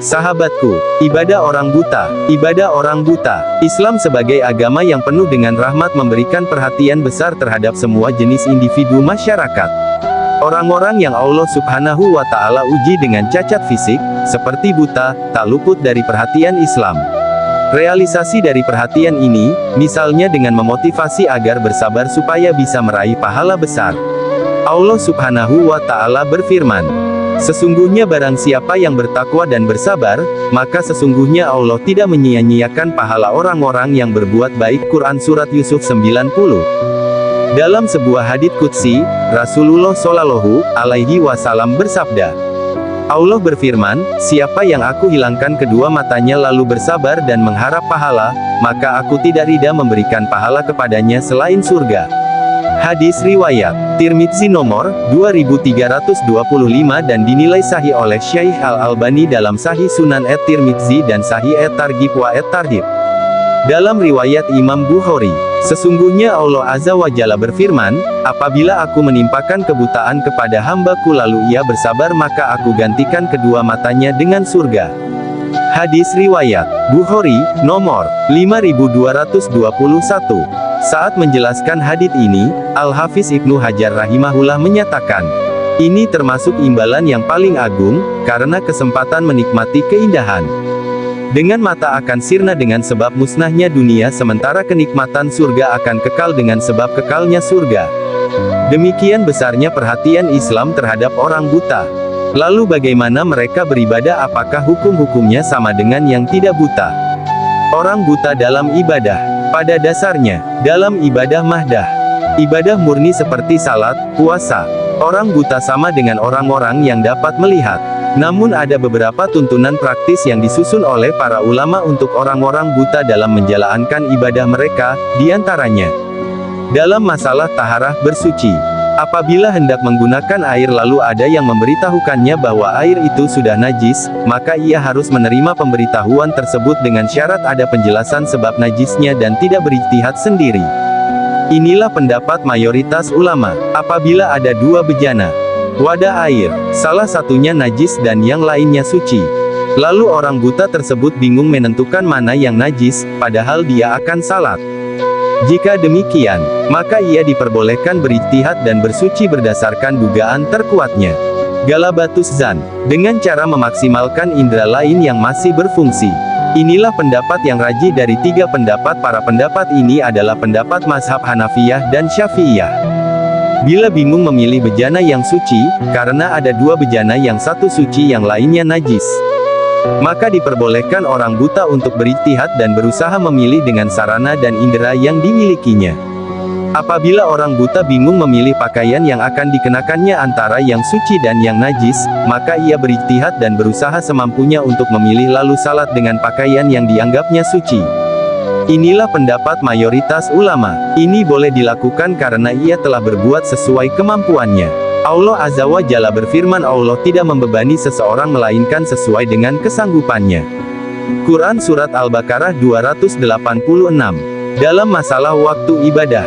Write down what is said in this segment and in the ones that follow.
Sahabatku, ibadah orang buta. Ibadah orang buta. Islam sebagai agama yang penuh dengan rahmat memberikan perhatian besar terhadap semua jenis individu masyarakat. Orang-orang yang Allah Subhanahu wa Ta'ala uji dengan cacat fisik, seperti buta, tak luput dari perhatian Islam. Realisasi dari perhatian ini, misalnya dengan memotivasi agar bersabar supaya bisa meraih pahala besar. Allah Subhanahu wa Ta'ala berfirman, "Sesungguhnya barang siapa yang bertakwa dan bersabar, maka sesungguhnya Allah tidak menyia-nyiakan pahala orang-orang yang berbuat baik." Quran Surat Yusuf 90. Dalam sebuah hadits qudsi, Rasulullah Shallallahu Alaihi Wasallam bersabda, Allah berfirman, "Siapa yang aku hilangkan kedua matanya lalu bersabar dan mengharap pahala, maka aku tidak rida memberikan pahala kepadanya selain surga." Hadis riwayat Tirmidzi nomor 2325 dan dinilai sahih oleh Syekh Al-Albani dalam Sahih Sunan at-Tirmidzi dan Sahih at-Targhib wa at-Tarhib. Dalam riwayat Imam Bukhari, sesungguhnya Allah Azza wa Jalla berfirman, "Apabila aku menimpakan kebutaan kepada hambaku lalu ia bersabar maka aku gantikan kedua matanya dengan surga." Hadis riwayat Bukhari, nomor 5221. Saat menjelaskan hadits ini, Al-Hafiz Ibnu Hajar rahimahullah menyatakan, ini termasuk imbalan yang paling agung, karena kesempatan menikmati keindahan. Dengan mata akan sirna dengan sebab musnahnya dunia sementara kenikmatan surga akan kekal dengan sebab kekalnya surga. Demikian besarnya perhatian Islam terhadap orang buta. Lalu bagaimana mereka beribadah? Apakah hukum-hukumnya sama dengan yang tidak buta? Orang buta dalam ibadah. Pada dasarnya, dalam ibadah mahdah, ibadah murni seperti salat, puasa, orang buta sama dengan orang-orang yang dapat melihat. Namun ada beberapa tuntunan praktis yang disusun oleh para ulama untuk orang-orang buta dalam menjalankan ibadah mereka, diantaranya dalam masalah taharah bersuci. Apabila hendak menggunakan air lalu ada yang memberitahukannya bahwa air itu sudah najis, maka ia harus menerima pemberitahuan tersebut dengan syarat ada penjelasan sebab najisnya dan tidak berijtihad sendiri. Inilah pendapat mayoritas ulama. Apabila ada dua bejana wadah air, salah satunya najis dan yang lainnya suci, lalu orang buta tersebut bingung menentukan mana yang najis, padahal dia akan salat. Jika demikian, maka ia diperbolehkan berijtihad dan bersuci berdasarkan dugaan terkuatnya. Galabatus Zan, dengan cara memaksimalkan indera lain yang masih berfungsi. Inilah pendapat yang rajih dari tiga pendapat. Para pendapat ini adalah pendapat mazhab Hanafiyah dan Syafi'iyah. Bila bingung memilih bejana yang suci, karena ada dua bejana yang satu suci yang lainnya najis, maka diperbolehkan orang buta untuk berijtihad dan berusaha memilih dengan sarana dan indera yang dimilikinya. Apabila orang buta bingung memilih pakaian yang akan dikenakannya antara yang suci dan yang najis, maka ia berijtihad dan berusaha semampunya untuk memilih lalu salat dengan pakaian yang dianggapnya suci. Inilah pendapat mayoritas ulama. Ini boleh dilakukan karena ia telah berbuat sesuai kemampuannya. Allah Azza wa Jalla berfirman, Allah tidak membebani seseorang melainkan sesuai dengan kesanggupannya. Quran Surat Al-Baqarah 286. Dalam masalah waktu ibadah,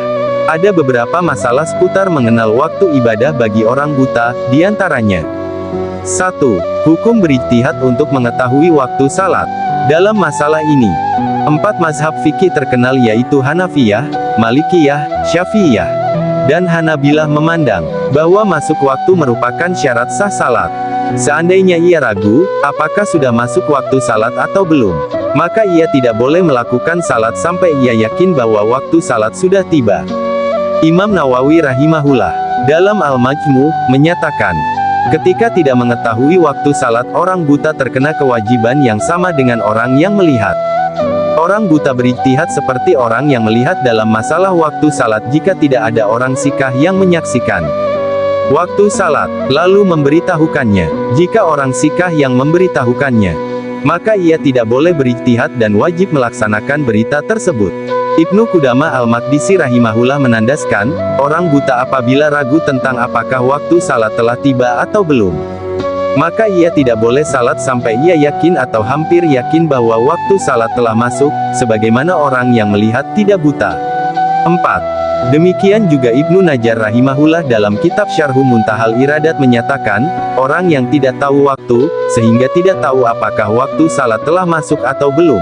ada beberapa masalah seputar mengenal waktu ibadah bagi orang buta, diantaranya 1. Hukum berijtihad untuk mengetahui waktu salat. Dalam masalah ini, 4 mazhab fikih terkenal yaitu Hanafiyah, Malikiyah, Syafi'iyah, dan Hanabilah memandang bahwa masuk waktu merupakan syarat sah salat. Seandainya ia ragu, apakah sudah masuk waktu salat atau belum, maka ia tidak boleh melakukan salat sampai ia yakin bahwa waktu salat sudah tiba. Imam Nawawi rahimahullah, dalam Al-Majmu', menyatakan, ketika tidak mengetahui waktu salat orang buta terkena kewajiban yang sama dengan orang yang melihat. Orang buta berijtihad seperti orang yang melihat dalam masalah waktu salat jika tidak ada orang sikah yang menyaksikan waktu salat, lalu memberitahukannya. Jika orang sikah yang memberitahukannya, maka ia tidak boleh berijtihad dan wajib melaksanakan berita tersebut. Ibnu Qudamah Al-Maqdisi rahimahullah menandaskan, orang buta apabila ragu tentang apakah waktu salat telah tiba atau belum, maka ia tidak boleh salat sampai ia yakin atau hampir yakin bahwa waktu salat telah masuk, sebagaimana orang yang melihat tidak buta. 4. Demikian juga Ibnu Najjar rahimahullah dalam kitab Syarhu Muntahal Iradat menyatakan, orang yang tidak tahu waktu, sehingga tidak tahu apakah waktu salat telah masuk atau belum.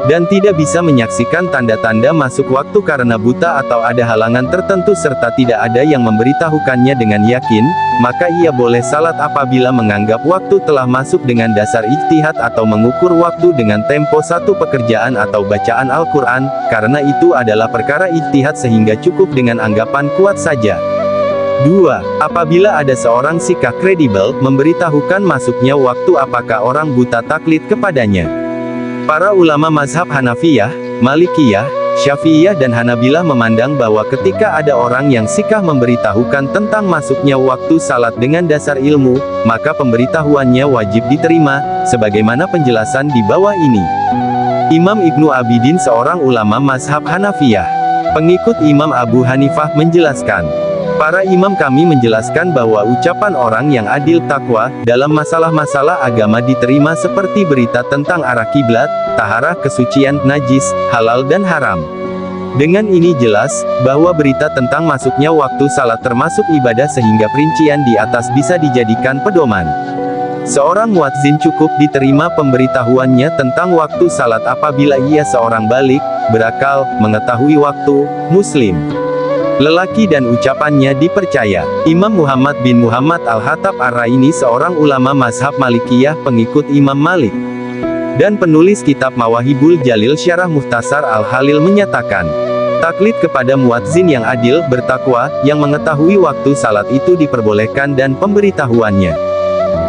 Dan tidak bisa menyaksikan tanda-tanda masuk waktu karena buta atau ada halangan tertentu serta tidak ada yang memberitahukannya dengan yakin, maka ia boleh salat apabila menganggap waktu telah masuk dengan dasar ijtihad atau mengukur waktu dengan tempo satu pekerjaan atau bacaan Al-Quran, karena itu adalah perkara ijtihad sehingga cukup dengan anggapan kuat saja. 2. Apabila ada seorang sikah kredibel, memberitahukan masuknya waktu apakah orang buta taklid kepadanya. Para ulama mazhab Hanafiyah, Malikiyah, Syafi'iyah dan Hanabilah memandang bahwa ketika ada orang yang sikah memberitahukan tentang masuknya waktu salat dengan dasar ilmu, maka pemberitahuannya wajib diterima, sebagaimana penjelasan di bawah ini. Imam Ibnu Abidin seorang ulama mazhab Hanafiyah, pengikut Imam Abu Hanifah menjelaskan, para imam kami menjelaskan bahwa ucapan orang yang adil takwa, dalam masalah-masalah agama diterima seperti berita tentang arah kiblat, taharah kesucian, najis, halal dan haram. Dengan ini jelas, bahwa berita tentang masuknya waktu salat termasuk ibadah sehingga perincian di atas bisa dijadikan pedoman. Seorang muadzin cukup diterima pemberitahuannya tentang waktu salat apabila ia seorang balik, berakal, mengetahui waktu, muslim. Lelaki dan ucapannya dipercaya. Imam Muhammad bin Muhammad Al-Hattab Ar-Raini seorang ulama mazhab Malikiyah pengikut Imam Malik dan penulis kitab Mawahibul Jalil Syarah Mukhtasar Al-Halil menyatakan, taklid kepada muadzin yang adil, bertakwa, yang mengetahui waktu salat itu diperbolehkan dan pemberitahuannya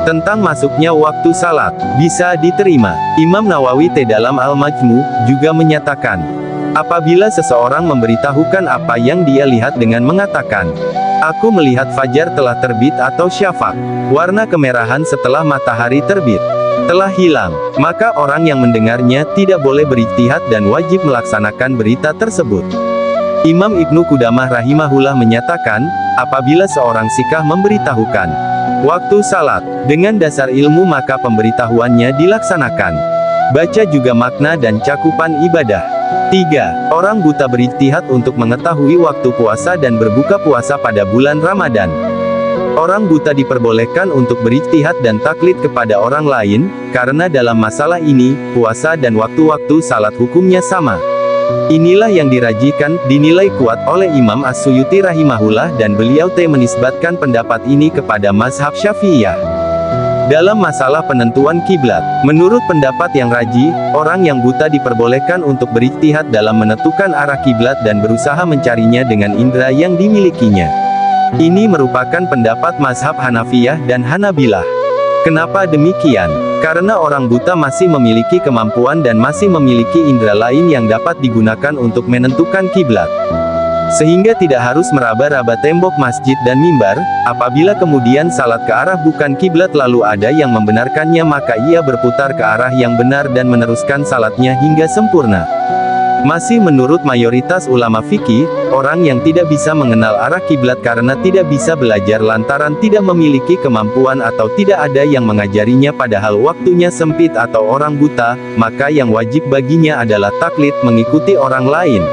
tentang masuknya waktu salat bisa diterima. Imam Nawawi dalam Al-Majmu juga menyatakan, apabila seseorang memberitahukan apa yang dia lihat dengan mengatakan, aku melihat fajar telah terbit atau syafaq, warna kemerahan setelah matahari terbit, telah hilang, maka orang yang mendengarnya tidak boleh berijtihad dan wajib melaksanakan berita tersebut. Imam Ibnu Qudamah rahimahullah menyatakan, apabila seorang sikah memberitahukan waktu salat dengan dasar ilmu maka pemberitahuannya dilaksanakan. Baca juga makna dan cakupan ibadah. 3. Orang buta berijtihad untuk mengetahui waktu puasa dan berbuka puasa pada bulan Ramadan. Orang buta diperbolehkan untuk berijtihad dan taklid kepada orang lain, karena dalam masalah ini, puasa dan waktu-waktu salat hukumnya sama. Inilah yang dirajikan, dinilai kuat oleh Imam As-Suyuti rahimahullah dan beliau menisbatkan pendapat ini kepada mazhab Syafi'iyah. Dalam masalah penentuan kiblat, menurut pendapat yang rajih, orang yang buta diperbolehkan untuk berijtihad dalam menentukan arah kiblat dan berusaha mencarinya dengan indera yang dimilikinya. Ini merupakan pendapat mazhab Hanafiyah dan Hanabilah. Kenapa demikian? Karena orang buta masih memiliki kemampuan dan masih memiliki indera lain yang dapat digunakan untuk menentukan kiblat. Sehingga tidak harus meraba-raba tembok masjid dan mimbar, apabila kemudian salat ke arah bukan kiblat lalu ada yang membenarkannya maka ia berputar ke arah yang benar dan meneruskan salatnya hingga sempurna. Masih menurut mayoritas ulama fikih, orang yang tidak bisa mengenal arah kiblat karena tidak bisa belajar lantaran tidak memiliki kemampuan atau tidak ada yang mengajarinya padahal waktunya sempit atau orang buta, maka yang wajib baginya adalah taklid mengikuti orang lain.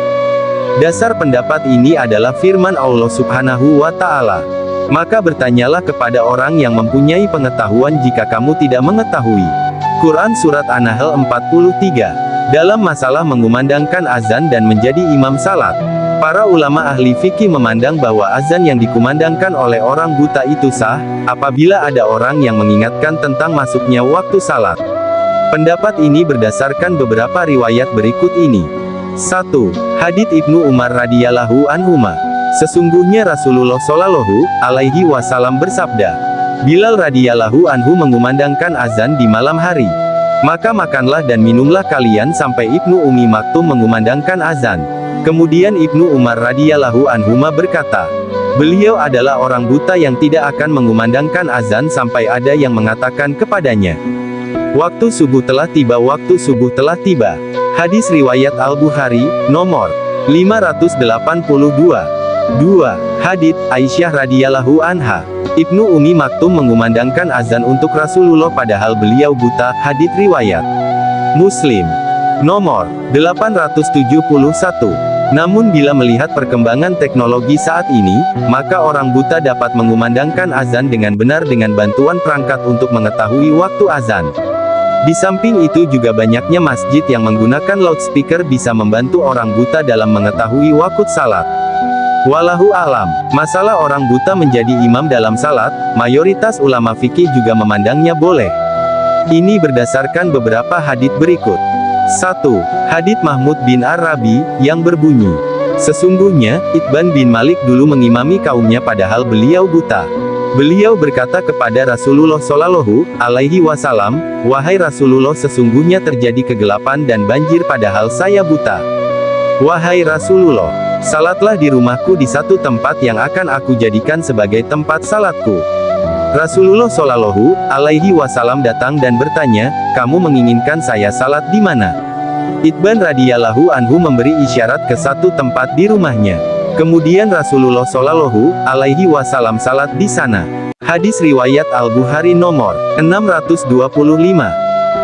Dasar pendapat ini adalah firman Allah Subhanahu wa Ta'ala. Maka bertanyalah kepada orang yang mempunyai pengetahuan jika kamu tidak mengetahui. Quran Surat An-Nahl 43. Dalam masalah mengumandangkan azan dan menjadi imam salat, para ulama ahli fikih memandang bahwa azan yang dikumandangkan oleh orang buta itu sah, apabila ada orang yang mengingatkan tentang masuknya waktu salat. Pendapat ini berdasarkan beberapa riwayat berikut ini. 1. Hadits Ibnu Umar radhiyallahu anhuma. Sesungguhnya Rasulullah shallallahu alaihi wasallam bersabda, Bilal radhiyallahu anhu mengumandangkan azan di malam hari. Maka makanlah dan minumlah kalian sampai Ibnu Ummi Maktum mengumandangkan azan. Kemudian Ibnu Umar radhiyallahu anhuma berkata, beliau adalah orang buta yang tidak akan mengumandangkan azan sampai ada yang mengatakan kepadanya, waktu subuh telah tiba, waktu subuh telah tiba. Hadis riwayat Al-Bukhari, nomor 582. 2. Hadits Aisyah radhiyallahu anha. Ibnu Ummi Maktum mengumandangkan azan untuk Rasulullah padahal beliau buta. Hadits riwayat Muslim, nomor 871. Namun bila melihat perkembangan teknologi saat ini, maka orang buta dapat mengumandangkan azan dengan benar dengan bantuan perangkat untuk mengetahui waktu azan. Di samping itu juga banyaknya masjid yang menggunakan loudspeaker bisa membantu orang buta dalam mengetahui waktu salat. Wallahu a'lam. Masalah orang buta menjadi imam dalam salat, mayoritas ulama fikih juga memandangnya boleh. Ini berdasarkan beberapa hadits berikut. 1. Hadits Mahmud bin Ar-Rabi, yang berbunyi, sesungguhnya, Itban bin Malik dulu mengimami kaumnya padahal beliau buta. Beliau berkata kepada Rasulullah Shallallahu Alaihi Wasallam, "Wahai Rasulullah, sesungguhnya terjadi kegelapan dan banjir padahal saya buta. Wahai Rasulullah, salatlah di rumahku di satu tempat yang akan aku jadikan sebagai tempat salatku." Rasulullah Shallallahu Alaihi Wasallam datang dan bertanya, "Kamu menginginkan saya salat di mana?" Itban radhiyallahu anhu memberi isyarat ke satu tempat di rumahnya. Kemudian Rasulullah Shallallahu Alaihi Wasallam salat di sana. Hadis riwayat Al-Bukhari nomor 625.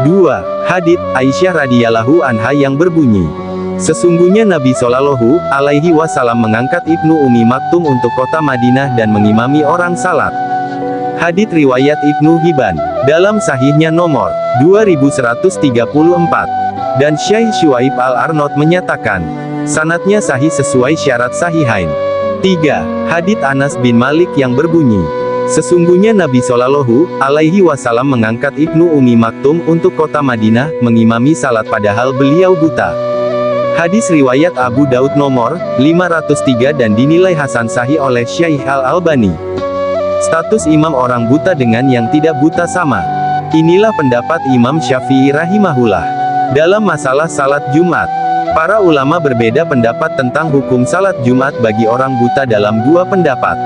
2. Hadits Aisyah radhiyallahu anha yang berbunyi, sesungguhnya Nabi Shallallahu Alaihi Wasallam mengangkat Ibnu Ummi Maktum untuk kota Madinah dan mengimami orang salat. Hadits riwayat Ibnu Hibban dalam sahihnya nomor 2134. Dan Syekh Syuaib Al-Arnaud menyatakan, sanadnya sahih sesuai syarat sahihain. 3. Hadits Anas bin Malik yang berbunyi, sesungguhnya Nabi Shallallahu Alaihi Wasallam mengangkat Ibnu Ummi Maktum untuk kota Madinah, mengimami salat padahal beliau buta. Hadis riwayat Abu Daud nomor 503 dan dinilai hasan sahih oleh Syekh Al-Albani. Status imam orang buta dengan yang tidak buta sama. Inilah pendapat Imam Syafi'i rahimahullah. Dalam masalah salat Jumat, para ulama berbeda pendapat tentang hukum salat Jumat bagi orang buta dalam dua pendapat.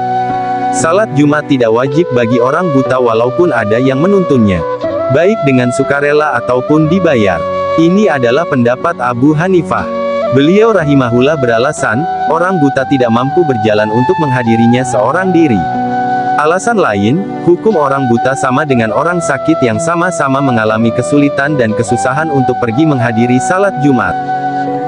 Salat Jumat tidak wajib bagi orang buta walaupun ada yang menuntunnya, baik dengan sukarela ataupun dibayar. Ini adalah pendapat Abu Hanifah. Beliau rahimahullah beralasan, orang buta tidak mampu berjalan untuk menghadirinya seorang diri. Alasan lain, hukum orang buta sama dengan orang sakit yang sama-sama mengalami kesulitan dan kesusahan untuk pergi menghadiri salat Jumat.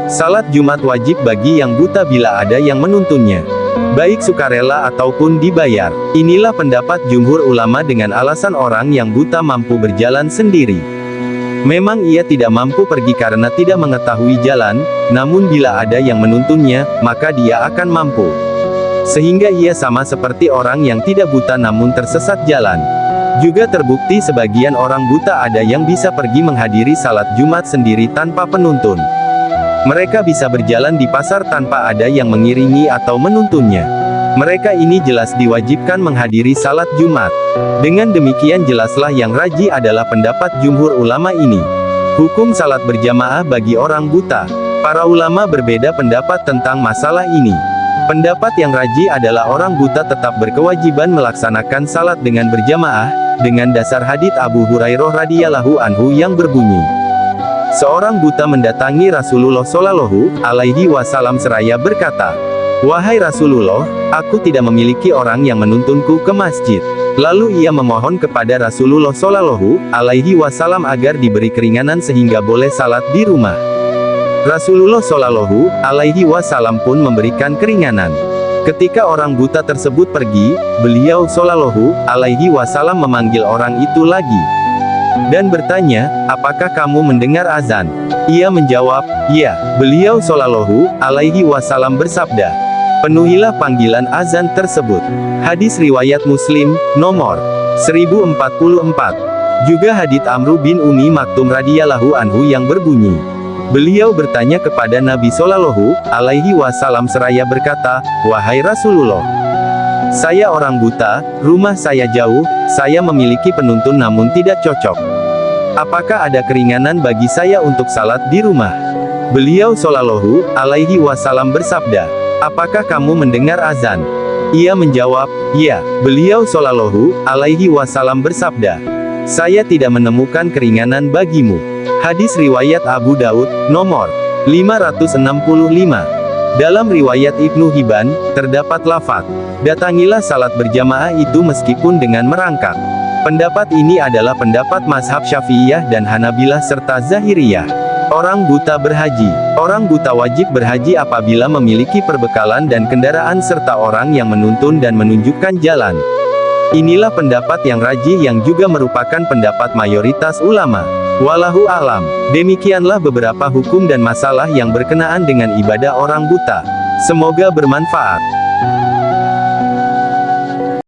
Salat Jumat wajib bagi yang buta bila ada yang menuntunnya, baik sukarela ataupun dibayar. Inilah pendapat jumhur ulama dengan alasan orang yang buta mampu berjalan sendiri. Memang ia tidak mampu pergi karena tidak mengetahui jalan, namun bila ada yang menuntunnya, maka dia akan mampu. Sehingga ia sama seperti orang yang tidak buta namun tersesat jalan. Juga terbukti sebagian orang buta ada yang bisa pergi menghadiri salat Jumat sendiri tanpa penuntun. Mereka bisa berjalan di pasar tanpa ada yang mengiringi atau menuntunnya. Mereka ini jelas diwajibkan menghadiri salat Jumat. Dengan demikian jelaslah yang rajih adalah pendapat jumhur ulama ini. Hukum salat berjamaah bagi orang buta. Para ulama berbeda pendapat tentang masalah ini. Pendapat yang rajih adalah orang buta tetap berkewajiban melaksanakan salat dengan berjamaah, dengan dasar hadits Abu Hurairah radhiyallahu anhu yang berbunyi, seorang buta mendatangi Rasulullah Shallallahu Alaihi Wasallam seraya berkata, "Wahai Rasulullah, aku tidak memiliki orang yang menuntunku ke masjid." Lalu ia memohon kepada Rasulullah Shallallahu Alaihi Wasallam agar diberi keringanan sehingga boleh salat di rumah. Rasulullah Shallallahu Alaihi Wasallam pun memberikan keringanan. Ketika orang buta tersebut pergi, beliau Shallallahu Alaihi Wasallam memanggil orang itu lagi dan bertanya, "Apakah kamu mendengar azan?" Ia menjawab, "Ya." Beliau Shallallahu Alaihi Wasallam bersabda, "Penuhilah panggilan azan tersebut." Hadis riwayat Muslim, nomor 1044. Juga hadits Amru bin Ummi Maktum radhiyallahu anhu yang berbunyi, beliau bertanya kepada Nabi Shallallahu Alaihi Wasallam seraya berkata, "Wahai Rasulullah, saya orang buta, rumah saya jauh, saya memiliki penuntun namun tidak cocok. Apakah ada keringanan bagi saya untuk salat di rumah?" Beliau Shallallahu Alaihi Wasallam bersabda, "Apakah kamu mendengar azan?" Ia menjawab, "Ya." Beliau Shallallahu Alaihi Wasallam bersabda, "Saya tidak menemukan keringanan bagimu." Hadis riwayat Abu Daud, nomor 565. Dalam riwayat Ibnu Hibban, terdapat lafaz, "Datangilah salat berjamaah itu meskipun dengan merangkak." Pendapat ini adalah pendapat mazhab Syafi'iyah dan Hanabilah serta Zahiriyah. Orang buta berhaji. Orang buta wajib berhaji apabila memiliki perbekalan dan kendaraan serta orang yang menuntun dan menunjukkan jalan. Inilah pendapat yang rajih yang juga merupakan pendapat mayoritas ulama. Wallahu a'lam. Demikianlah beberapa hukum dan masalah yang berkenaan dengan ibadah orang buta. Semoga bermanfaat.